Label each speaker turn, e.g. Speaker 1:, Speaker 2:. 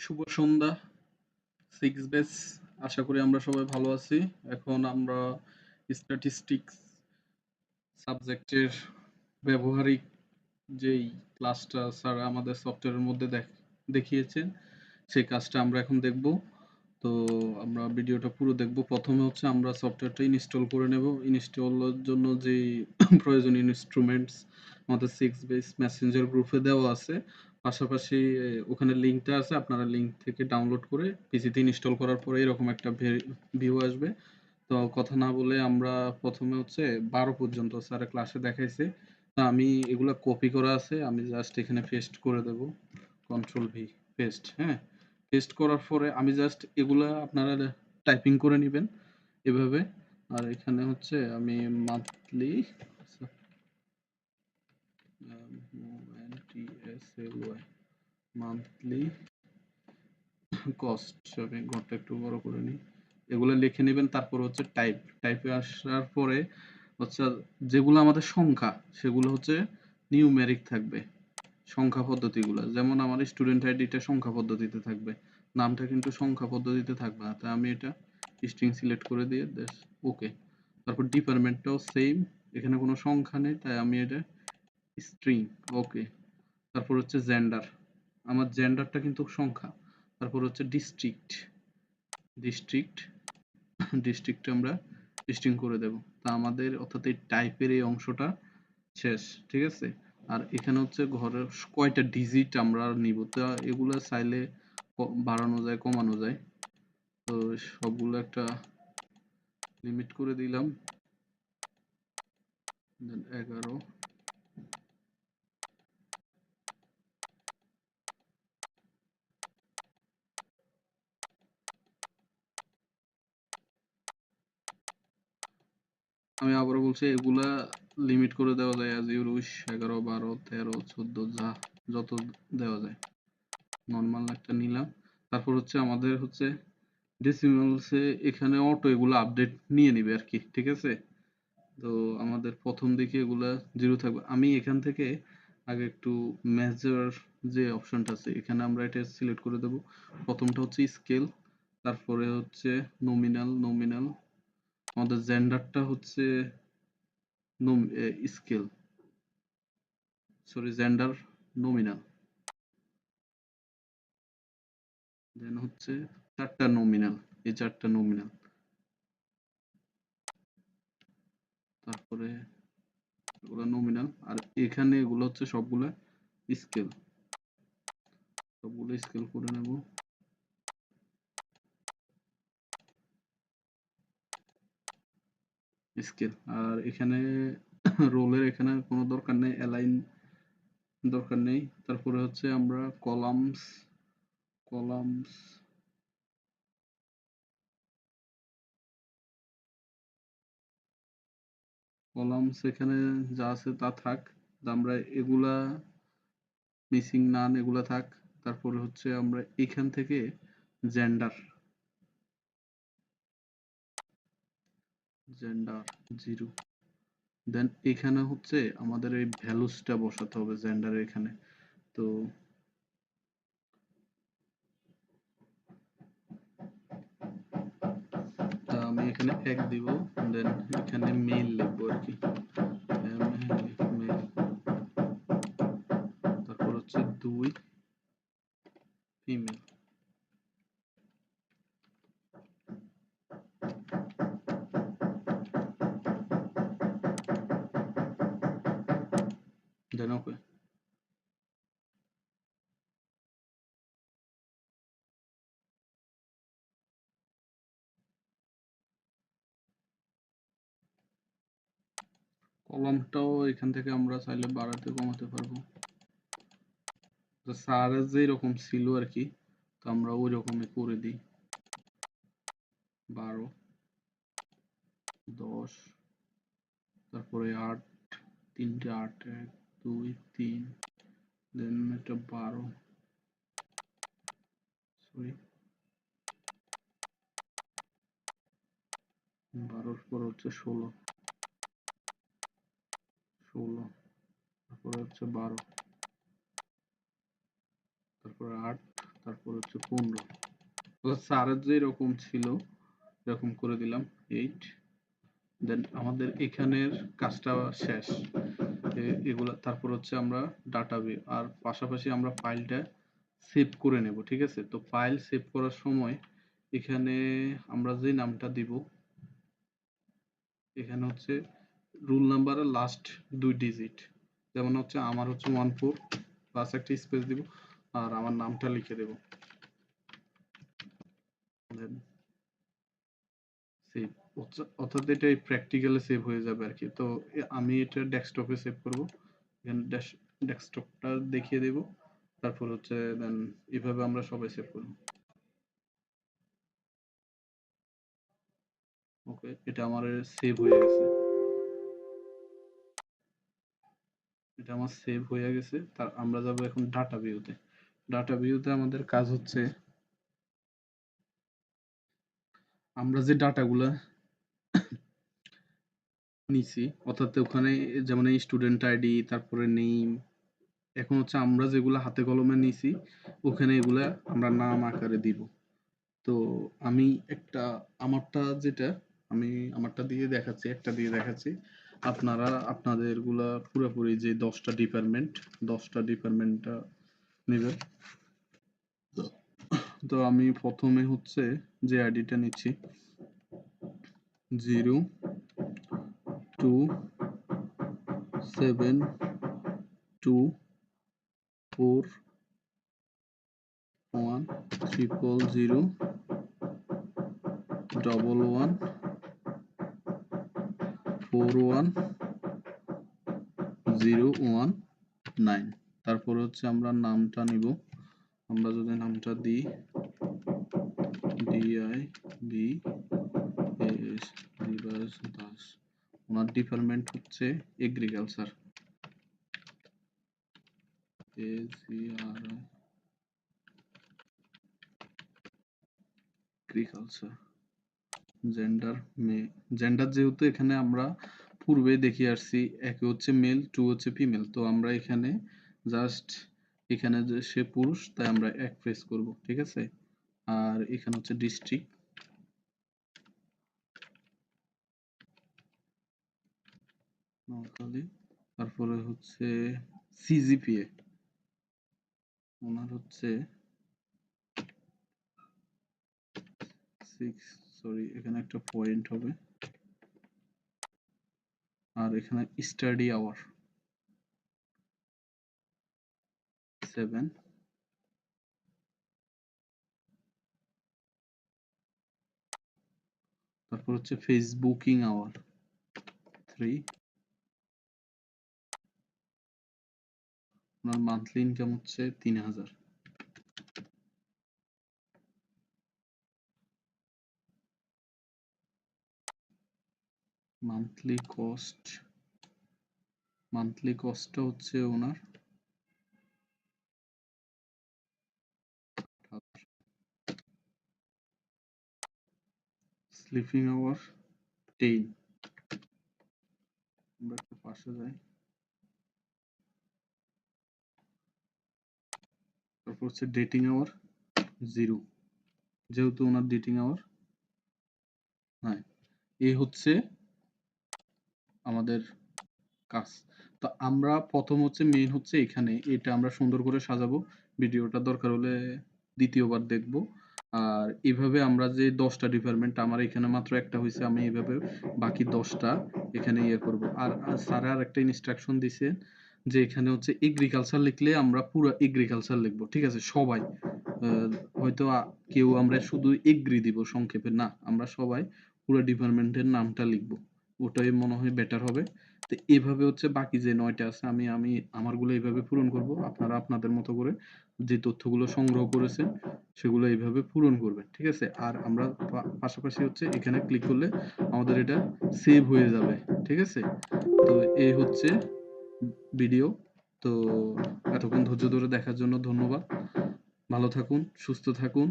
Speaker 1: শুভ সন্ধ্যা, 6 base. আশা করি আমরা সবাই ভালো আছি। এখন আমরা স্ট্যাটিস্টিক্স সাবজেক্টের ব্যবহারিক যেই ক্লাসটা স্যার আমাদের সফটওয়্যারের মধ্যে দেখিয়েছেন, সেই কাজটা আমরা এখন দেখব। তো আমরা ভিডিওটা পুরো দেখব। ১ম এ হচ্ছে আমরা সফটওয়্যারটা ইনস্টল করে নেব। ইনস্টলের জন্য যেই প্রয়োজনীয় ইনস্ট্রুমেন্টস আমাদের 6 বেস মেসেঞ্জার গ্রুপে দেওয়া আছে। পাশাপাশি ওখানে লিঙ্কটা আছে। আপনারা লিঙ্ক থেকে ডাউনলোড করে পিসিতে ইনস্টল করার পরে এরকম একটা ভিউ আসবে। তো কথা না বলে আমরা ১ম এ হচ্ছে ১২ পর্যন্ত স্যারের ক্লাসে দেখাইছে। তো আমি এগুলা কপি করা আছে। আমি জাস্ট এখানে পেস্ট করে দেব। কন্ট্রোল ভি পেস্ট, হ্যাঁ? পেস্ট করার পরে আমি জাস্ট এগুলা আপনারা টাইপিং করে নিবেন এভাবে। আর এখানে হচ্ছে আমি মান্থলি MONTSLY মান্থলি কস্ট, আমি ঘরটা একটু বড় করে নিই। এগুলো লিখে নিবেন। তারপর হচ্ছে টাইপে আসার পরে হচ্ছে যেগুলো আমাদের সংখ্যা সেগুলো হচ্ছে নিউমেরিক থাকবে। সংখ্যা পদ্ধতিগুলো, যেমন আমার স্টুডেন্ট আইডিটা সংখ্যা পদ্ধতিতে থাকবে, নামটা কিন্তু সংখ্যা পদ্ধতিতে থাকবে না। তাই আমি এটা স্ট্রিং সিলেক্ট করে দিয়ে ওকে। তারপর ডিপার্টমেন্টটাও সেম, এখানে কোনো সংখ্যা নেই তাই আমি এটা স্ট্রিং, ওকে। তারপর হচ্ছে জেন্ডার, আমার জেন্ডারটা কিন্তু সংখ্যা। তারপর হচ্ছে ডিস্ট্রিক্ট ডিস্ট্রিক্ট আমরা স্ট্রিং করে দেব। তা আমাদের অর্থাৎ এই টাইপের এই অংশটা শেষ, ঠিক আছে? আর এখানে হচ্ছে ঘরের কয়টা ডিজিট আমরা নিব, তা এগুলো চাইলে বাড়ানো যায়, কমানো যায়। তো সবগুলো একটা লিমিট করে দিলাম, 11। আমি আবারও বলছি, এগুলা লিমিট করে দেওয়া যায় আজ ইউরুশ 11, 12, 13, 14 যা যত দেওয়া যায়। নর্মাল একটা নিলাম। তারপর হচ্ছে আমাদের হচ্ছে ডেসিমালসে এখানে অটো এগুলো আপডেট নিয়ে নিবে আর কি, ঠিক আছে? তো আমাদের প্রথম দিকে এগুলা 0 থাকবে। আমি এখান থেকে আগে একটু মেজার যে অপশনটা আছে এখানে আমরা এটা সিলেক্ট করে দেব। প্রথমটা হচ্ছে স্কেল, তারপরে হচ্ছে নমিনাল। আমাদের জেন্ডারটা হচ্ছে স্কেল, সরি জেন্ডার নমিনাল। দেন হচ্ছে 4টা নমিনাল, এই 4টা নমিনাল। তারপরে এগুলো নমিনাল, আর এখানে এগুলো হচ্ছে সবগুলা স্কেল, সবগুলো স্কেল করে নেব। স্কেল, আর এখানে রোলের এখানে কোনো দরকার নেই, অ্যালাইন দরকার নেই। তারপরে হচ্ছে আমরা কলামস এখানে যা আছে তা থাক। আমরা এগুলা মিসিং নান এগুলা থাক। তারপরে হচ্ছে আমরা এখান থেকে জেন্ডার 0। দেন এখানে হচ্ছে আমাদের এই ভ্যালুসটা বসাতে হবে জেন্ডারের এখানে। তো আমি এখানে 1 দিব। দেন এখানে মেল লিখবো আর কি, মেল। তারপর হচ্ছে 2 ফিমেল। দেন ওকে। কলামটাও এখান থেকে আমরা চাইলে বাড়াতে কমাতে পারবো। তো স্যারের যে রকম ছিল আর কি, তো আমরা ওই রকমই করে দিই। 12, 10, তারপরে 8, 3টে 8, 1, 2, 3, দেন এটা 12, সরি 12-র পর হচ্ছে 16, তারপরে হচ্ছে 12, তারপরে 8, তারপর হচ্ছে 15 স্যারের যেরকম ছিল এরকম করে দিলাম 8 দেন আমাদের এখানের কাজটা শেষ এগুলা তারপর হচ্ছে আমরা ডাটা ভিউ আর পাশাপাশি আমরা ফাইলটা সেভ করে নেব ঠিক আছে তো ফাইল সেভ করার সময় এখানে আমরা যে নামটা দিব এখানে হচ্ছে রুল নাম্বারের লাস্ট 2 ডিজিট যেমন হচ্ছে আমার হচ্ছে 14 প্লাস একটা স্পেস দিব আর আমার নামটা লিখে দেব সেভ অর্থাৎ এটা প্র্যাকটিক্যালে সেভ হয়ে যাবে আর কি তো আমি এটা ডেস্কটপে সেভ করব এখানে ডেস্কটপটা দেখিয়ে দেব তারপর হচ্ছে দেন এইভাবে আমরা সবাই সেভ করব ওকে এটা আমার সেভ হয়ে গেছে এটা আমার সেভ হয়ে গেছে তার আমরা যাব এখন ডাটা ভিউতে আমাদের কাজ হচ্ছে আমরা যে ডাটাগুলা নিছি অর্থাৎ ওখানে যেমন এই স্টুডেন্ট আইডি তারপরে নেম এখন হচ্ছে আমরা যেগুলা হাতে কলমে নিছি ওখানে এগুলা আমরা নাম আকারে দিব তো আমি একটা আমারটা যেটা আমি আমারটা দিয়ে দেখাচ্ছি একটা দিয়ে দেখাচ্ছি আপনারা আপনাদের গুলা পুরোপুরি যে 10টা ডিপার্টমেন্টটা নেবেন তো আমি প্রথমে হচ্ছে যে আইডিটা নিচ্ছি 0 2 7 2 4 1 0 0 1 4 1 0 1 9 তারপর হচ্ছে আমরা নামটা নিব আমরা যদি নামটা দিই DIBAS দিবাস দাস ওনার ডিপার্টমেন্ট হচ্ছে এগ্রিকালচার এগ্রিকালচার জেন্ডার যেহেতু এখানে আমরা পূর্বে দেখিয়ে আসছি একে হচ্ছে মেল 2 হচ্ছে ফিমেল তো আমরা এখানে জাস্ট এখানে যে সে পুরুষ তাই আমরা এক প্রেস করব ঠিক আছে আর এখানে হচ্ছে ডিস্ট্রিক্ট নোয়াখালী তারপরে হচ্ছে সিজিপিএ ওনার হচ্ছে 6 সরি এখানে একটা পয়েন্ট হবে আর এখানে স্টাডি আওয়ার 7 তারপর হচ্ছে ফেসবুকিং আওয়ার 3 ওনার মান্থলি ইনকাম হচ্ছে 3000 মান্থলি কস্টটা হচ্ছে ওনার স্লিপিং আওয়ার 10 আমরা একটু পাশে যাই তারপর হচ্ছে ডেটিং আওয়ার 0 যেহেতু ওনার ডেটিং আওয়ার হ্যাঁ এই হচ্ছে আমাদের কাজ তো আমরা প্রথম হচ্ছে মেইন হচ্ছে এখানে এটা আমরা সুন্দর করে সাজাবো ভিডিওটা দরকার হলে দ্বিতীয়বার দেখব আর এইভাবে আমরা যে 10টা ডিপার্টমেন্ট আমার এখানে মাত্র একটা হয়েছে আমি এইভাবে বাকি 10টা এখানে ইয়ে করব আর স্যার আর একটা ইনস্ট্রাকশন দিছে যে এখানে হচ্ছে এগ্রিকালচার লিখলে আমরা পুরো এগ্রিকালচার লিখব ঠিক আছে সবাই হয়তো কেউ আমরা শুধু এগ্রি দিব সংক্ষেপে না আমরা সবাই পুরো ডিপার্টমেন্টের নামটা লিখব ওটাই মনে হয় বেটার হবে তো এভাবে হচ্ছে বাকি যে 9টা আছে আমি আমারগুলো এইভাবে পূরণ করব আপনারা আপনাদের মতো করে যে তথ্যগুলো সংগ্রহ করেছেন সেগুলো এইভাবে পূরণ করবেন ঠিক আছে আর আমরা পাশাপাশি হচ্ছে এখানে ক্লিক করলে আমাদের এটা সেভ হয়ে যাবে ঠিক আছে তো এই হচ্ছে ভিডিও তো এতক্ষণ ধৈর্য ধরে দেখার জন্য ধন্যবাদ ভালো থাকুন সুস্থ থাকুন